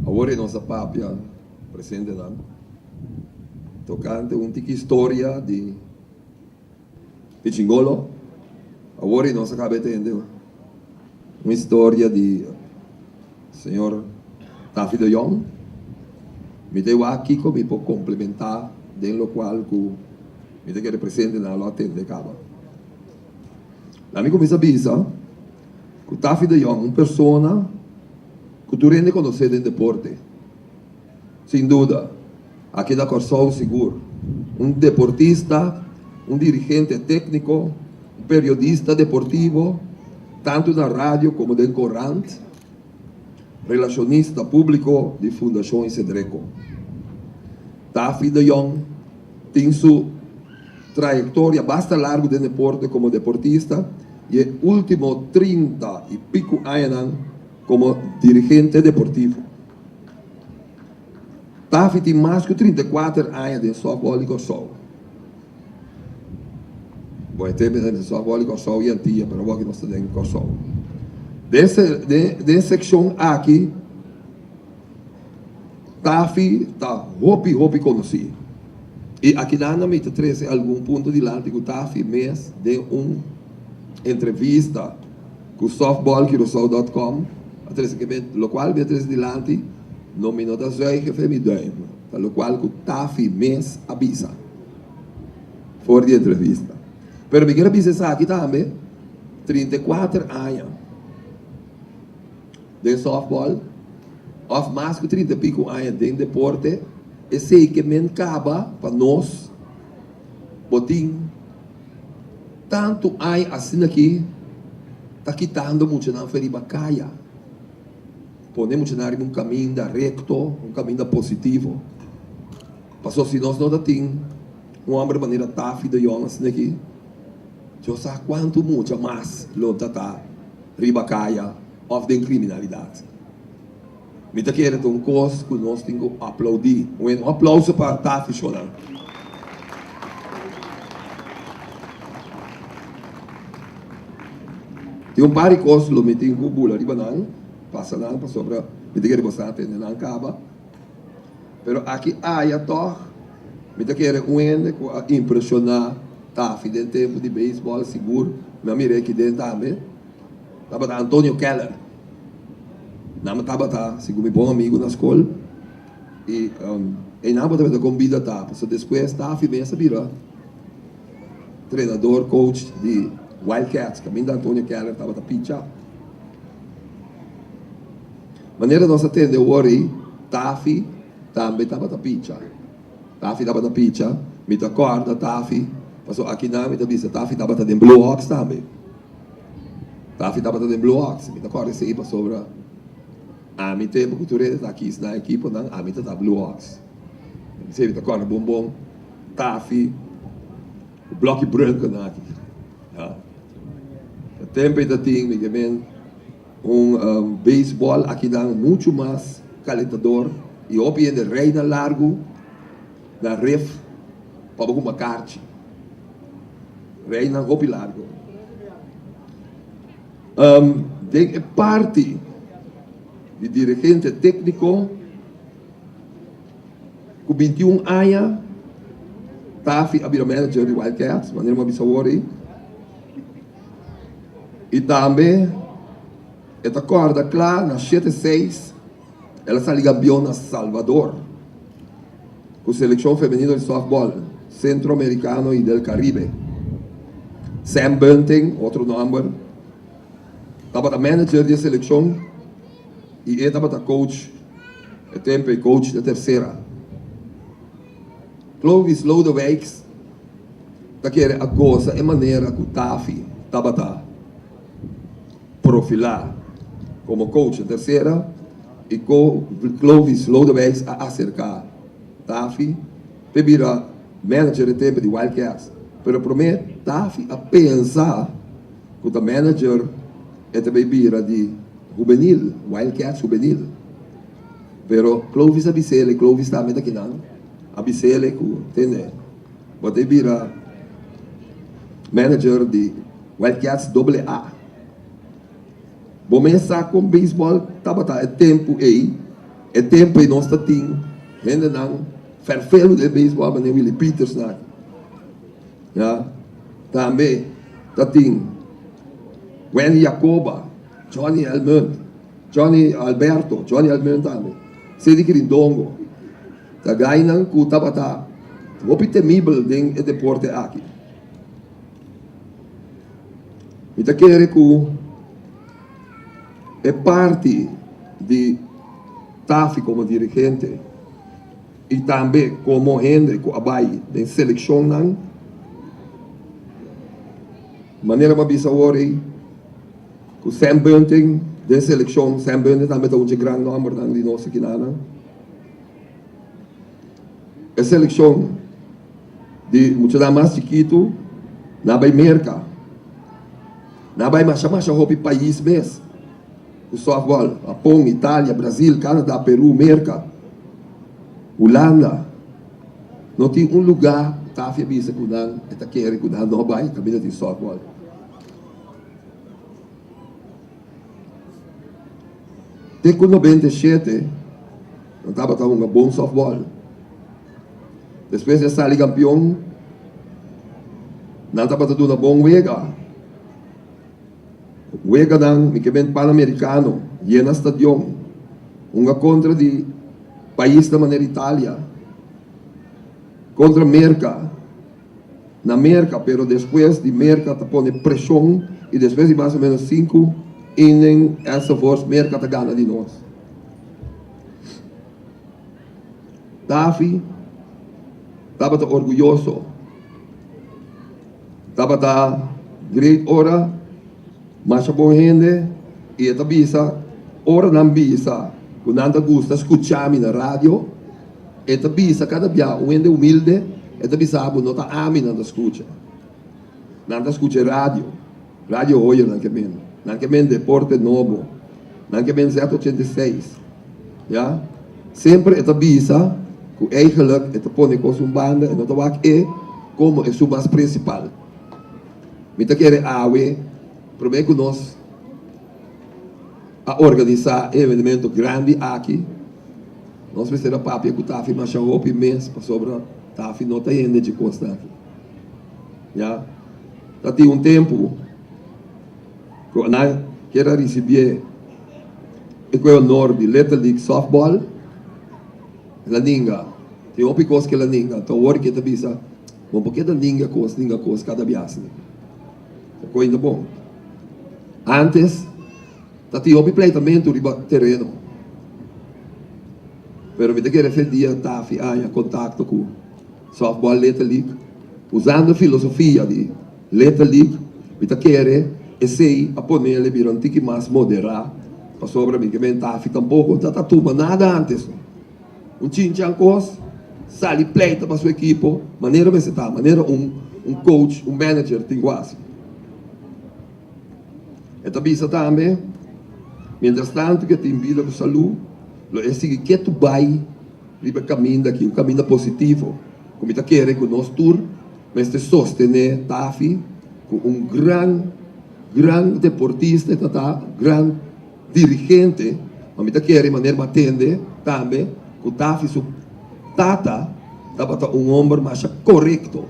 Agora nossa papia presente lá, tocante uma história de Pichingolo. Agora nossa cabeça entendeu uma história de senhor Tafi de Jong. Me deu aqui como para complementar dentro do qual me deu que representa na lote de caba. Lá me começa a pensar que Tafi de Jong uma pessoa que tu rende conhecer em deporte. Sem dúvida, aqui da Corsol seguro. Um deportista, um dirigente técnico, um periodista deportivo, tanto na rádio como no corrente, relacionista público de Fundação Cedreco. Tafi de Jong tem sua trajetória bastante larga de deporte como deportista e é último 30 e pico anos como dirigente deportivo. Tafi tem mais que 34 anos de softball e Corsol. Bom, tem de softball e Corsol e antiga, mas agora que nós estamos em Corsol. Dessa seção aqui, Tafi está hopi conhecido. E aqui na me traz algum ponto de lá que Tafi mês de uma entrevista com o softballquirosol.com, o qual me traz de lá, não me nota zeige femidem, o qual o Tafi mês avisa. Fora de entrevista. Pero me quero dizer aqui também, 34 anos de softball, of mais que 30 pico anos de deporte, e sei que me acaba para nós, botim, tanto ai assim aqui, está quitando muito na feribacaia. Podemos dar um caminho recto, um caminho positivo. Passou se nós não temos uma outra maneira Tafi de Jong assim aqui, eu sei quanto muito mais longe está ribacaia of de criminalidade. Me está querendo um coisa que nós temos que aplaudir. Um aplauso para Tafi Shonan. Tem um par de coisas que me tem que bula riba não, passa não, para sobre, me tem que bastante não acaba. Pero aqui a toh, me está querendo impressionar Tafi dentro tempo de beisebol seguro, me mirei aqui dentro também. Estava Antônio Keller. Não estava segundo meu bom amigo na escola. E não estava convida tá. So depois Tafi vem a virar treinador, coach de Wildcats. Caminho da Antônio Keller estava a pitchar. Maneira nós atender o ori, Tafi também estava a pitchar. Tafi estava a pitchar. Me acorda Tafi. Passou aqui na minha vista, Tafi estava em Blue Hawks também. Tafi estava em Blue Hawks. Me acorda isso aí para sobre a minha tempo que tu está aqui na equipe, não, a minha está Blue Hawks. Você me acorda bombom, Tafi, o bloco branco na aqui. O tempo ainda tem, me vem beisebol aqui dá muito mais calentador e opiem de reina largo na ref para alguma carte. Reina hopi largo. De parte de dirigente técnico com 21 anos, Tafi a manager de Wildcats, maneira uma bisawori. E também, esta corda clara, na 7-6, ela sai campeã na Salvador, com a seleção feminina de softball, centro-americano e del Caribe. Sam Bunting, outro nome, estava a manager da seleção e ele estava a coach, o tempo é coach da terceira. Clovis Lodewijks, está querendo a coisa é maneira que o Tafi estava a profilar como coach da terceira e com Clovis Lodewijks a acercar Tafi para virar manager do tempo de Wildcats. Pero promete Tafi a pensar que o manager é também vira de juvenil, Wildcats juvenil. Pero Clovis abisele, Clovis também daqui não. Abisele, entende? Você vira manager de Wildcats AA. Começar com beisebol, estava tempo aí, é tempo em nós tem, ainda não, vervelo de beisebol, mas Willie Peters, já, também, tem, Wendy Jacoba, Johnny Almond, Johnny Alberto, Johnny Almond também, Sedi Grindongo, da Gainan, Kutabata, o temível ding é deporte aqui. Então, quero que é parte de TAF como dirigente e também como gente que abai da seleção não maneira uma bisawori que Sam Bunting da seleção Sam Bunting também tem um grande número de nós aqui na a seleção de muito mais chiquito na vai merca na vai mais hopi país mesmo o softball, Japão, Itália, Brasil, Canadá, Peru, Merca, Holanda. Não tem um lugar que está a visa que está querendo que não vai caminho de softball. Desde 97, não estava um bom softball. Depois de sair campeão, não estava dando uma boa wega. Wega ng Mikeben Pan-Americano, llena stadion, uma contra de país da maneira Itália, contra Merca, na Merca, pero depois de Merca te pone pressão e depois de mais ou menos 5 innings, essa voz Merca te gana de nós. Tafi estava orgulhoso, estava great hora, mas a boa gente, e a bisa, ora não bisa, quando anda gusta, escuchar-me na rádio, e a bisa, cada dia, humilde, e a bisa, não está a mim, não escuta. Não escuta rádio hoje, não que men deporte novo, não que men 186, ja? Sempre a bisa, que eigenlijk, e a põe com sua banda, e não está como é sua base principal. Me está querendo awe, para que nós a organizar evento grande aqui, nós precisamos papel que está mais roupa mês para sobrar, está não está ainda de costa aqui, já, já tem tempo que eu quero receber o honor de Little League Softball, la ninga, tem uma coisa que la ninga, então agora que está bisa, bom porque da ninga coisa cada viagem, é coisa bom. Antes, tinha completamente o terreno. Pero me queria fazer dia TAF há contato com softball Little League, usando a filosofia de Little League, me queria esse a poner ele vir um tique mais moderado, para sobre mim que me TAF tampouco tá turma nada antes. Chinchan cos, sali pleita para sua equipe, maneira me está, maneira coach, manager tem quase. E bisa também, mientras tanto que te invita com saúde, lo é seguir que tu vai, riba caminho daqui, um caminho positivo, como está querendo que nós tour, mas te sostener TAFI, com grande deportista, grande dirigente, mas está querendo maneira atender também, que o TAFI su tata, estava homem mais correto,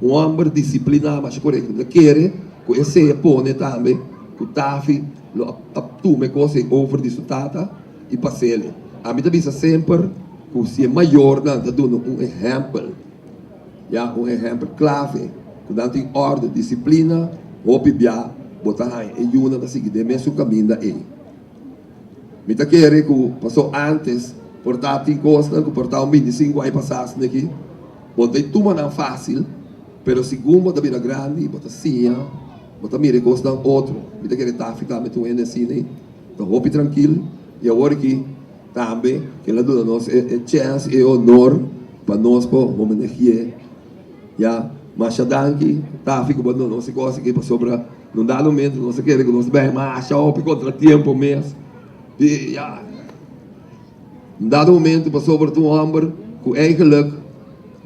homem disciplinado mais correto, ele quer que esse põe também o TAFI assume coisas over de sua tata e passa ele. A mim também sempre que se é maior, não está dando exemplo, já exemplo clave, que não tem ordem, disciplina, ou pibia, botar em uma da seguinte, mesmo caminho daí. Me está querendo que passou antes, portar tem coisa, que portar 25 aí passasse aqui, botei tudo não fácil, pero segundo da vida grande, botar sim, mas também recosta outro, me está querendo ficar me tu ainda assim, né? Então, hope tranquilo, e agora que também, que lá do nós é chance e honor para nós para homenagear, já, mas já danke, tá, fica bom, não se gosta que para sobra, não dá no momento, não se quer que nós bem, mas já hope contra tempo mesmo, e já, não dá no momento para sobra tu amber, com eigenlijk,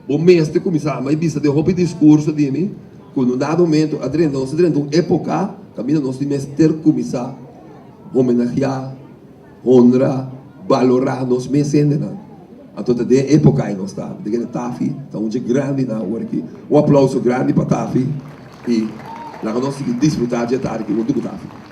o mês de começar, mas vista de hope discurso de mim, quando dado momento, nós uma época, caminho nós temos ter começar homenagear, honrar, valorar nos meses, né? A toda de época aí nós está. De que Tafi, tá um dia grande na hora aqui. Um aplauso grande para Tafi e lá nós temos que desfrutar de tarde que o Tafi.